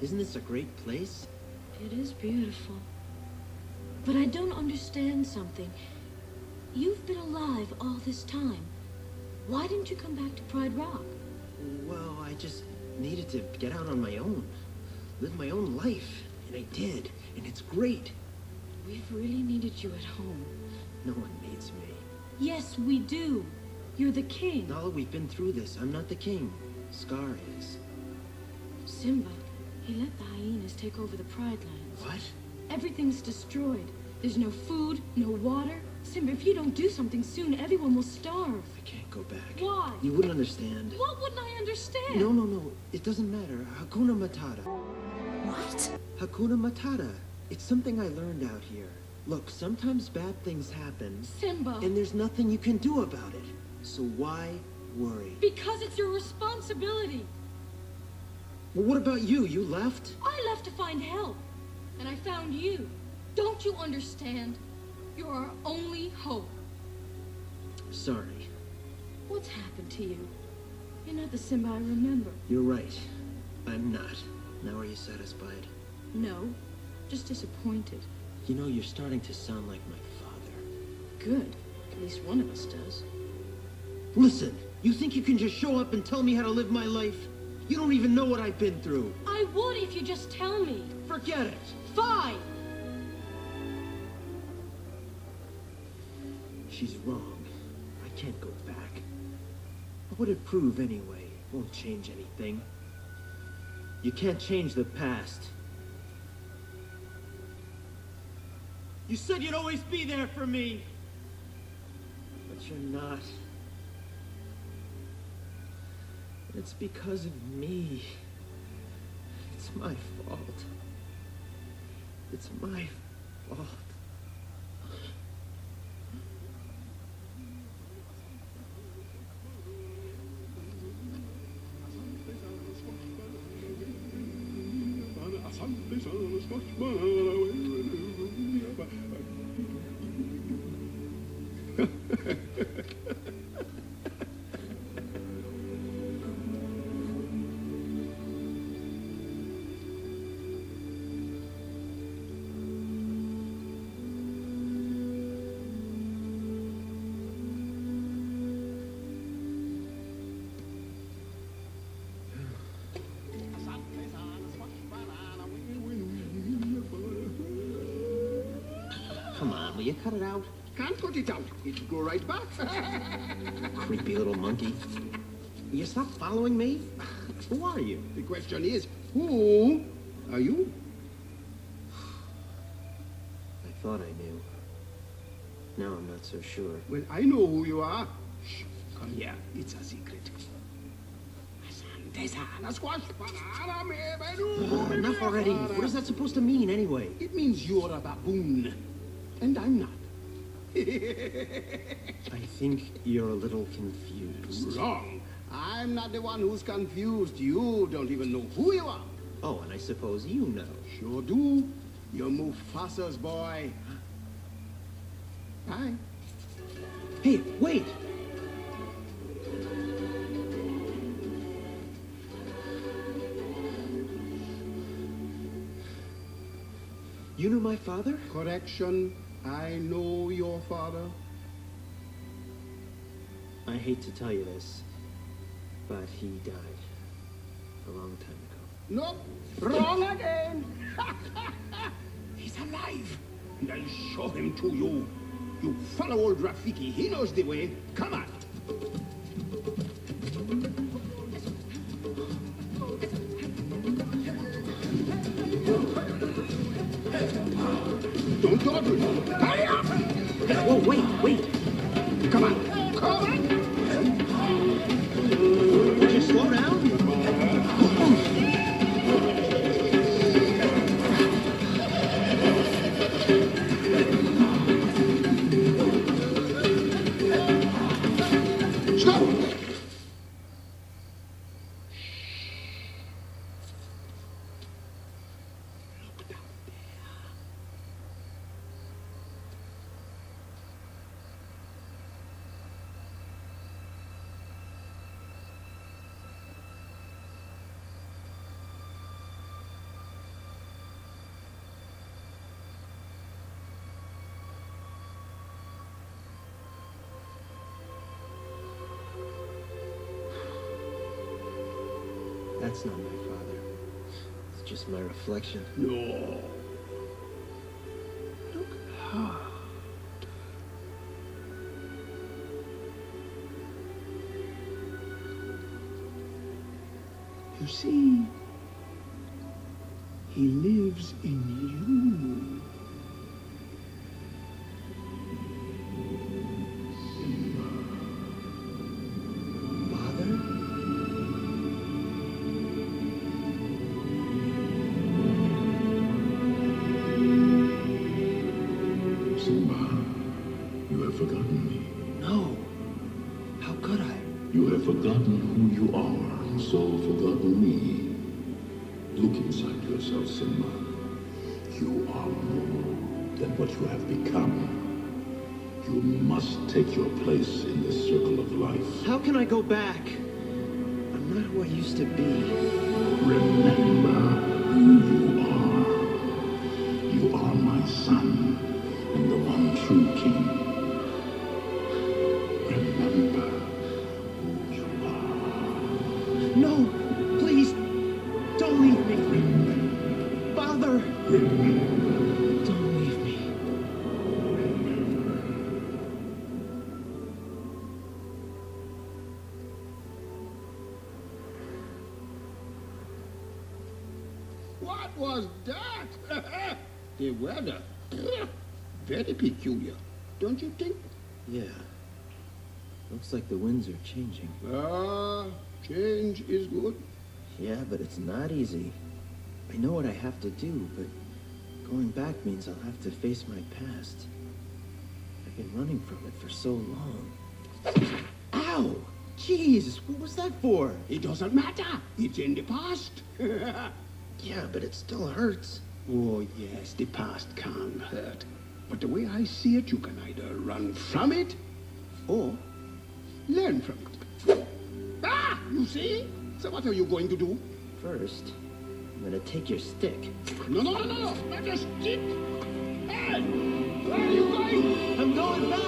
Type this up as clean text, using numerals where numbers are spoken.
Isn't this a great place? It is beautiful. But I don't understand something. You've been alive all this time. Why didn't you come back to Pride Rock? Well, I just needed to get out on my own. Live my own life. And I did. And it's great. We've really needed you at home. No one needs me. Yes, we do. You're the king. Now that we've been through this, I'm not the king. Scar is. Simba, he let the hyenas take over the Pride Lands. What? Everything's destroyed. There's no food, no water. Simba, if you don't do something soon, everyone will starve. I can't go back. Why? You wouldn't understand. What wouldn't I understand? No. It doesn't matter. Hakuna Matata. What? Hakuna Matata. It's something I learned out here. Look, sometimes bad things happen. Simba. And there's nothing you can do about it. So why worry? Because it's your responsibility. Well, what about you? You left? I left to find help. And I found you. Don't you understand? You're our only hope. Sorry. What's happened to you? You're not the Simba I remember. You're right. I'm not. Now are you satisfied? No, just disappointed. You know, you're starting to sound like my father. Good. At least one of us does. Listen, you think you can just show up and tell me how to live my life? You don't even know what I've been through. I would if you just tell me. Forget it. Fine. She's wrong. I can't go back. What would it prove anyway? It won't change anything. You can't change the past. You said you'd always be there for me. But you're not. It's because of me. It's my fault. It's my fault. Come on, will you cut it out? Can't cut it out. It'll go right back. Creepy little monkey. Will you stop following me? Who are you? The question is, who are you? I thought I knew. Now I'm not so sure. Well, I know who you are. Shh, come here. It's a secret. Enough already. What is that supposed to mean, anyway? It means you're a baboon. And I'm not. I think you're a little confused. Wrong. I'm not the one who's confused. You don't even know who you are. Oh, and I suppose you know. Sure do. You're Mufasa's boy. Bye. Hey, wait! You knew my father? Correction. I know your father. I hate to tell you this, but he died a long time ago. Nope. Wrong again. He's alive. And I'll show him to you. You follow old Rafiki. He knows the way. Come on. Don't dawdle. Hurry up! Whoa, wait! Come on. Come on! Would you slow down? Stop! That's not my father. It's just my reflection. No. Look hard. You see, he lives in you. Forgotten who you are, so forgotten me. Look inside yourself, Simba. You are more than what you have become. You must take your place in the circle of life. How can I go back? I'm not who I used to be. Remember who you are. You are my son, and the one true king. Remember. No! Please! Don't leave me! Father! Don't leave me. What was that? The weather. Very peculiar, don't you think? Yeah. Looks like the winds are changing. Change is good. Yeah, but it's not easy. I know what I have to do, but going back means I'll have to face my past. I've been running from it for so long. Ow! Jeez, what was that for? It doesn't matter. It's in the past. Yeah, but it still hurts. Oh, yes, the past can hurt. But the way I see it, you can either run from it or learn from it. Ah, you see? So what are you going to do? First, I'm gonna take your stick. No, not a stick. Hey, where are you going? I'm going back!